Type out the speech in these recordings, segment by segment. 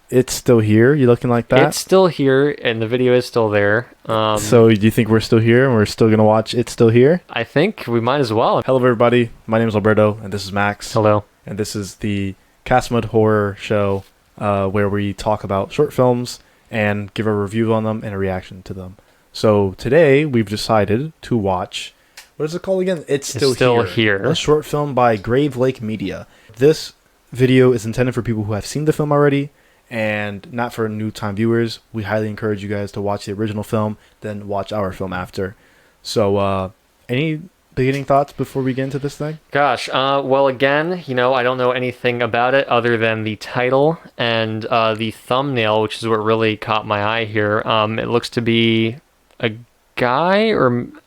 It's Still Here? You looking like that? It's still here, and the video is still there. So do you think we're still here and we're still going to watch It's Still Here? I think we might as well. Hello, everybody. My name is Alberto, and this is Max. Hello. And this is the Castmud Horror Show, where we talk about short films and give a review on them and a reaction to them. So today we've decided to watch, what is it called again? It's Still Here. A short film by Grave Lake Media. This video is intended for people who have seen the film already and not for new time viewers. We highly encourage you guys to watch the original film, then watch our film after. So any beginning thoughts before we get into this thing? Gosh, well, again, I don't know anything about it other than the title and the thumbnail, which is what really caught my eye here. It looks to be a guy, when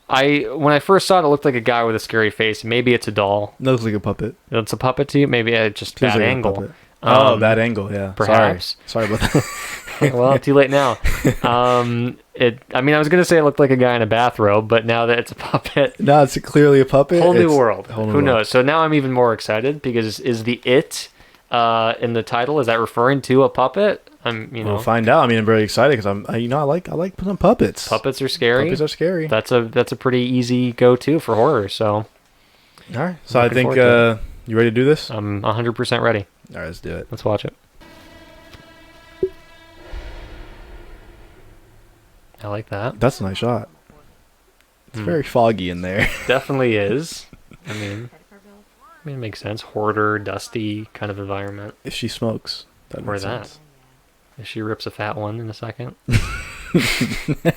I first saw it, it looked like a guy with a scary face. Maybe it's a doll. It looks like a puppet. It's a puppet to you? Maybe just Feels bad like a angle. puppet. Bad angle, yeah. Perhaps. Sorry about that. Well, too late now. I was going to say it looked like a guy in a bathrobe, but now that it's a puppet... No, it's clearly a puppet. Whole new world. Whole new Who world. knows? So now I'm even more excited because is the It in the title, is that referring to a puppet? We'll find out. I mean, I'm very excited because I like some puppets. Puppets are scary. Puppets are scary. That's a pretty easy go-to for horror, so... All right. So I Looking think, forward you ready to do this? I'm 100% ready. All right, let's do it. Let's watch it. I like that. That's a nice shot. It's very foggy in there. Definitely is. I mean, it makes sense. Hoarder, dusty kind of environment. If she smokes, that Or makes that. sense. If she rips a fat one in a second. The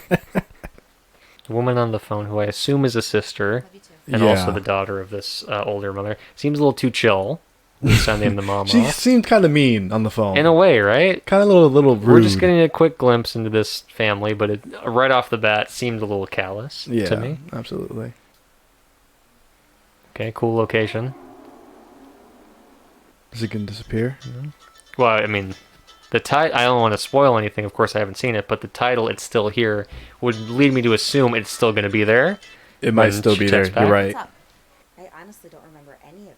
woman on the phone, who I assume is a sister, and also the daughter of this older mother, seems a little too chill. Sending the mom She off. seemed kind of mean on the phone. In a way, right? Kind of a little rude. We're just getting a quick glimpse into this family, but it right off the bat seemed a little callous to me. Absolutely. Okay, cool location. Is it going to disappear? Well, I mean, the title, I don't want to spoil anything. Of course, I haven't seen it, but the title, It's Still Here, would lead me to assume it's still going to be there. It might when still she be there. checks back. You're right. What's up? I honestly don't remember any of this.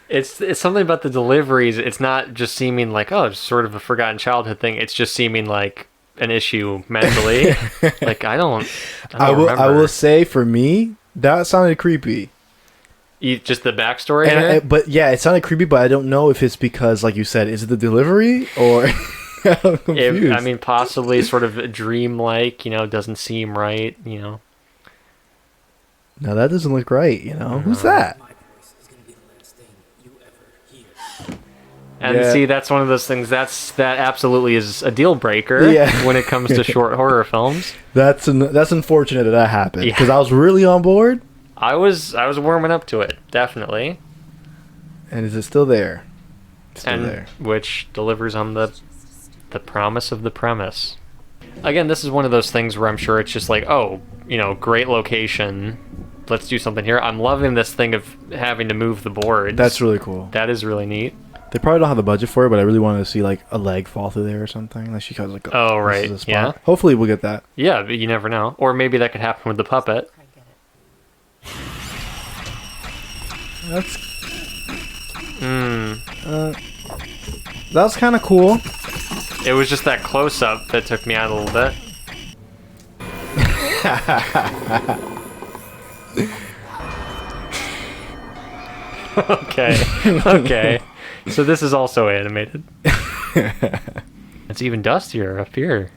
It's something about the deliveries. It's not just seeming like, oh, it's sort of a forgotten childhood thing. It's just seeming like an issue mentally. Like, I don't remember. I will say, for me, that sounded creepy. Just the backstory here? But yeah, it sounded creepy, but I don't know if it's because, like you said, is it the delivery or... I'm confused. Possibly sort of dream-like, doesn't seem right, No, that doesn't look right, Who's that? And see, that's one of those things, that absolutely is a deal breaker when it comes to short horror films. That's unfortunate that happened, because Yeah. I was really on board. I was warming up to it, definitely. And is it still there? Still And there. which delivers on the promise of the premise. Again, this is one of those things where I'm sure it's just like, oh, great location. Let's do something here. I'm loving this thing of having to move the boards. That's really cool. That is really neat. They probably don't have the budget for it, but I really wanted to see like a leg fall through there or something. Like she goes like, Oh, this right. is a spot. Yeah. Hopefully we'll get that. Yeah, but you never know. Or maybe that could happen with the puppet. That's Mm. that's kind of cool. It was just that close-up that took me out a little bit. Okay. So this is also animated. It's even dustier up here.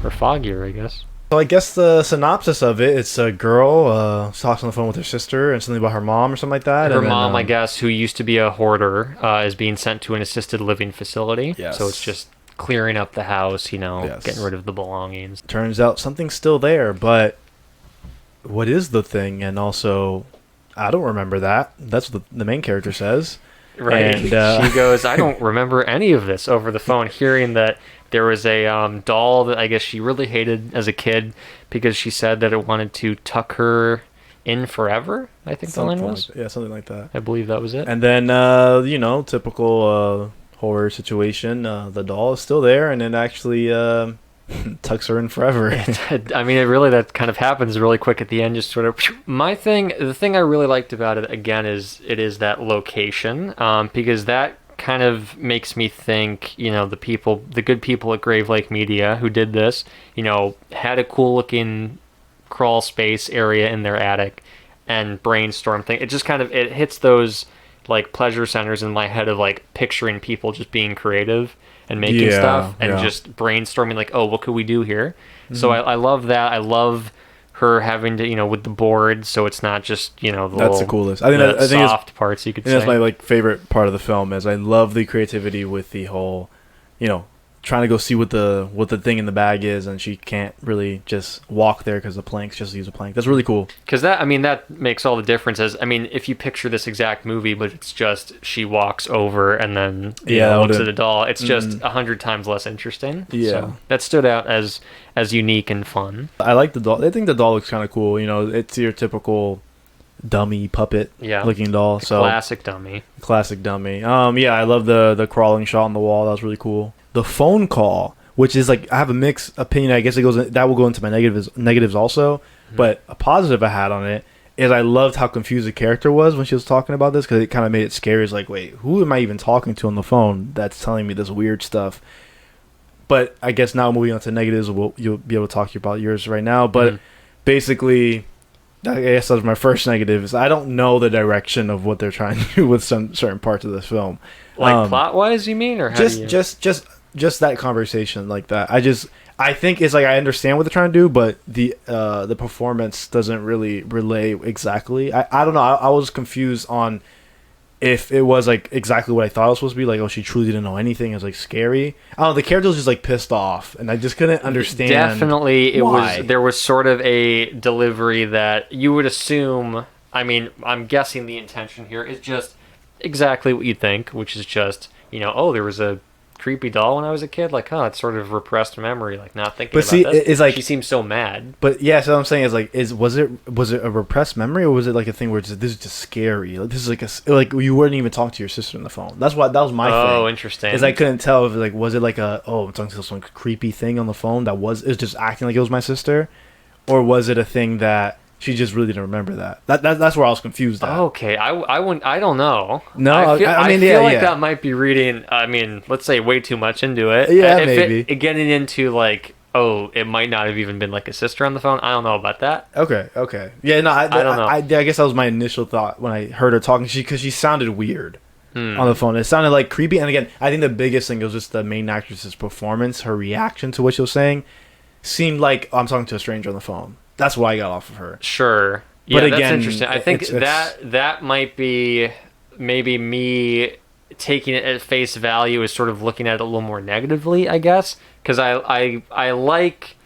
Or foggier, I guess. So I guess the synopsis of it, it's a girl talks on the phone with her sister and something about her mom or something like that. Her and then, mom, I guess, who used to be a hoarder, is being sent to an assisted living facility. Yes. So it's just clearing up the house, Yes. getting rid of the belongings. Turns out something's still there, but what is the thing? And also, I don't remember that. That's what the main character says. Right. And, she goes, I don't remember any of this over the phone, hearing that there was a doll that I guess she really hated as a kid because she said that it wanted to tuck her in forever, I think the line was. Yeah, something like that. I believe that was it. And then, typical horror situation, the doll is still there, and it actually tucks her in forever. I mean, it really, that kind of happens really quick at the end, just sort of. The thing I really liked about it, again, is it is that location, because that kind of makes me think, the good people at Grave Lake Media who did this, had a cool looking crawl space area in their attic and brainstorm thing. It just kind of, it hits those like pleasure centers in my head of like picturing people just being creative and making stuff and just brainstorming like, oh, what could we do here? So I love that. I love her having to, with the board, so it's not just, the that's the coolest. I think soft parts you could say. That's my like favorite part of the film is I love the creativity with the whole, trying to go see what the thing in the bag is, and she can't really just walk there because the planks just use a plank. That's really cool. Because that makes all the difference. If you picture this exact movie, but it's just she walks over and then looks at a doll, it's just 100 times less interesting. Yeah, so that stood out as unique and fun. I like the doll. I think the doll looks kind of cool. It's your typical dummy puppet looking doll. So classic dummy. I love the crawling shot on the wall. That was really cool. The phone call, which is like, I have a mixed opinion. I guess that will go into my negatives also. Mm-hmm. But a positive I had on it is I loved how confused the character was when she was talking about this, because it kind of made it scary. It's like, wait, who am I even talking to on the phone that's telling me this weird stuff? But I guess now moving on to negatives, you'll be able to talk about yours right now. But basically, I guess that was my first negative, is I don't know the direction of what they're trying to do with some certain parts of this film. Like plot-wise, you mean? Or how just that conversation like that. I think it's like, I understand what they're trying to do, but the performance doesn't really relay exactly. I don't know. I was confused on if it was like exactly what I thought it was supposed to be. Like, oh, she truly didn't know anything. It was like scary. I don't know. The character was just like pissed off, and I just couldn't understand. Definitely, there was sort of a delivery that you would assume. I mean, I'm guessing the intention here is just exactly what you think, which is just, oh, there was a creepy doll when I was a kid, like, it's sort of repressed memory, like not thinking about this. It's like, she seems so mad. But yeah, so what I'm saying is like, was it a repressed memory, or was it like a thing where this is just scary? Like, this is like you wouldn't even talk to your sister on the phone. That was my thing. Oh, interesting. Is I couldn't tell if like, was it like I'm talking to some creepy thing on the phone it was just acting like it was my sister, or was it a thing that she just really didn't remember that. That's where I was confused at. Okay, I don't know. No, I feel like that might be reading, let's say way too much into it. Yeah, maybe. Getting into like, it might not have even been like a sister on the phone. I don't know about that. Okay. Yeah, no, I don't know. I guess that was my initial thought when I heard her talking, because she sounded weird on the phone. It sounded like creepy. And again, I think the biggest thing was just the main actress's performance. Her reaction to what she was saying seemed like, I'm talking to a stranger on the phone. That's what I got off of her. Sure. Yeah, but again, that's interesting. I think that might be maybe me taking it at face value as sort of looking at it a little more negatively, I guess. Because I like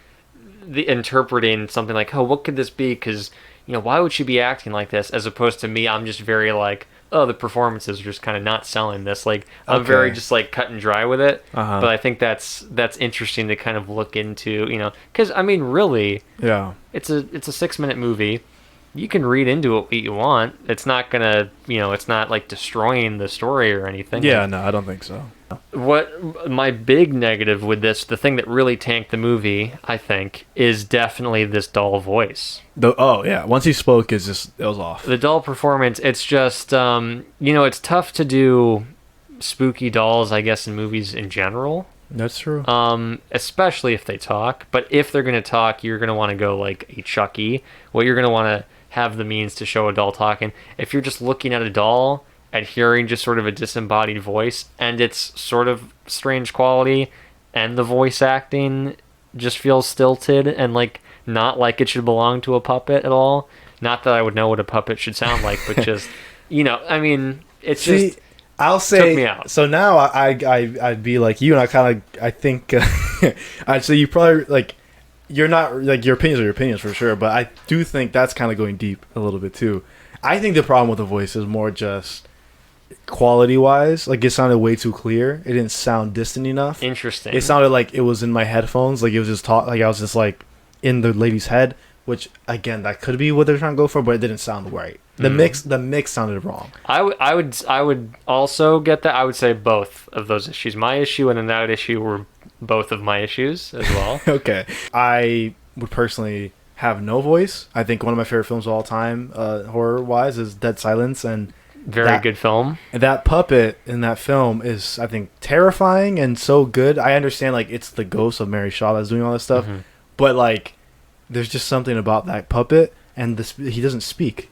the interpreting something like, oh, what could this be? Because, why would she be acting like this? As opposed to me, I'm just very like, oh, the performances are just kind of not selling this. Like, I'm very just like cut and dry with it. But I think that's interesting to kind of look into, because I mean, really, it's a 6-minute movie. You can read into it what you want. It's not gonna, it's not like destroying the story or anything. Yeah, no, I don't think so. What my big negative with this, the thing that really tanked the movie, I think, is definitely this doll voice. Once he spoke, it was off. The doll performance, it's just, it's tough to do spooky dolls, I guess, in movies in general. That's true. Especially if they talk. But if they're going to talk, you're going to want to go like a Chucky. Well, you're going to want to have the means to show a doll talking. If you're just looking at a doll and hearing just sort of a disembodied voice, and it's sort of strange quality, and the voice acting just feels stilted and like not like it should belong to a puppet at all. Not that I would know what a puppet should sound like, but just, I mean, it's just... I'll say, took me out. So now I'd be like you, and I think I'd say you probably like, you're not like, your opinions are your opinions for sure, but I do think that's kind of going deep a little bit too. I think the problem with the voice is more just quality wise. Like, it sounded way too clear. It didn't sound distant enough. Interesting. It sounded like it was in my headphones. Like, it was just like I was just like in the lady's head. Which again, that could be what they're trying to go for, but it didn't sound right. The mix sounded wrong. I would also get that. I would say both of those issues. My issue and that issue were both of my issues as well. Okay. I would personally have no voice. I think one of my favorite films of all time, horror-wise, is Dead Silence, and Very good film. that puppet in that film is, I think, terrifying and so good. I understand, like, it's the ghost of Mary Shaw that's doing all this stuff, but, like, there's just something about that puppet, and he doesn't speak.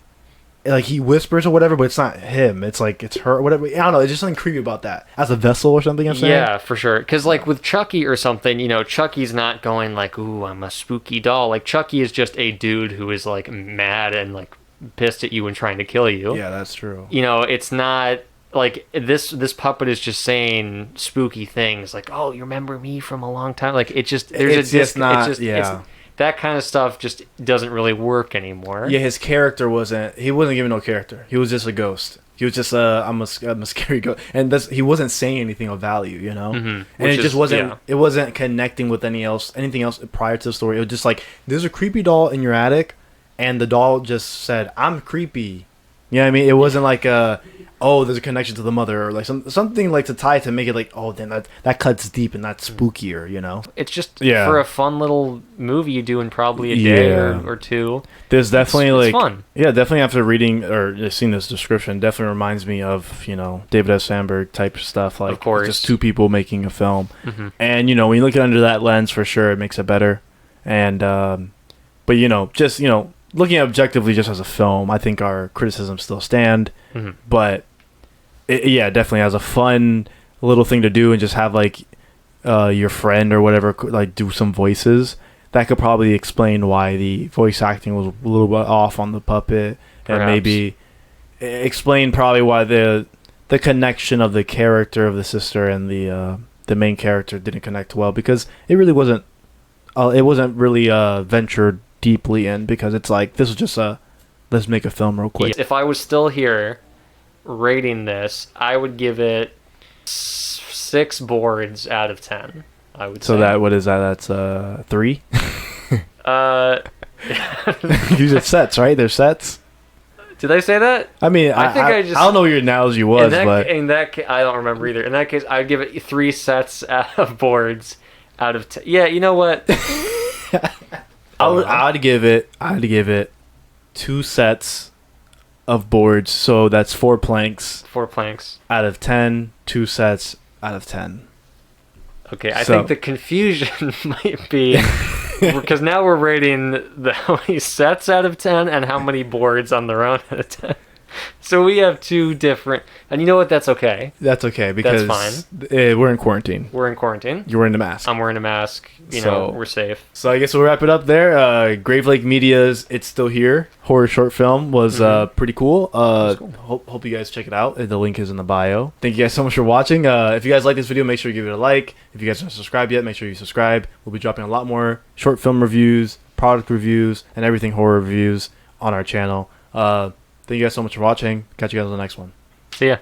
Like, he whispers or whatever, but it's not him. It's like, it's her, whatever. I don't know. It's just something creepy about that. As a vessel or something, I'm saying? Yeah, for sure. Because, like, with Chucky or something, you know, Chucky's not going like, ooh, I'm a spooky doll. Like, Chucky is just a dude who is, like, mad and, like, pissed at you and trying to kill you. Yeah, that's true. You know, it's not... Like, this puppet is just saying spooky things. Like, oh, you remember me from a long time? Like, it just... It's just not... Yeah. That kind of stuff just doesn't really work anymore. Yeah, his character wasn't given no character. He was just a ghost. He was just I'm a scary ghost, and he wasn't saying anything of value, you know. And it just wasn't. Yeah. It wasn't connecting with anything else prior to the story. It was just like, there's a creepy doll in your attic, and the doll just said, "I'm creepy." You know what I mean? It wasn't like there's a connection to the mother, or like something like to tie to make it like, oh, then that cuts deep and that's spookier, you know. It's just for a fun little movie you do in probably a day or two. There's definitely it's fun. Yeah, definitely after reading or seeing this description, definitely reminds me of, you know, David S. Sandberg type stuff, like, of course, just two people making a film. And, you know, when you look at it under that lens, for sure it makes it better. And but, you know, just, you know, looking objectively just as a film, I think our criticisms still stand. But yeah, definitely as a fun little thing to do, and just have like your friend or whatever like do some voices, that could probably explain why the voice acting was a little bit off on the puppet. Perhaps. And maybe explain probably why the connection of the character of the sister and the main character didn't connect well, because it really wasn't really ventured deeply in, because it's like, this was just let's make a film real quick. If I was still here rating this, I would give it 6 boards out of 10. I would say. So that, what is that? That's 3. These are sets, right? They're sets. Did I say that? I mean, I don't know what your analogy was, but in that case, I don't remember either. In that case, I'd give it 3 sets of boards out of 10. Yeah, you know what? I'd give it 2 sets of boards, so that's 4 planks. 4 planks out of 10. 2 sets out of 10. Okay, I think the confusion might be because now we're rating how many sets out of 10 and how many boards on their own out of 10. So we have 2 different, and you know what? That's okay. That's okay, because that's fine. We're in quarantine. We're in quarantine. You're wearing a mask. I'm wearing a mask. You know, we're safe. So I guess we'll wrap it up there. Grave Lake Media's It's Still Here horror short film was pretty cool. Cool. Hope you guys check it out. The link is in the bio. Thank you guys so much for watching. If you guys like this video, make sure you give it a like. If you guys aren't subscribed yet, make sure you subscribe. We'll be dropping a lot more short film reviews, product reviews, and everything horror reviews on our channel. Thank you guys so much for watching. Catch you guys on the next one. See ya.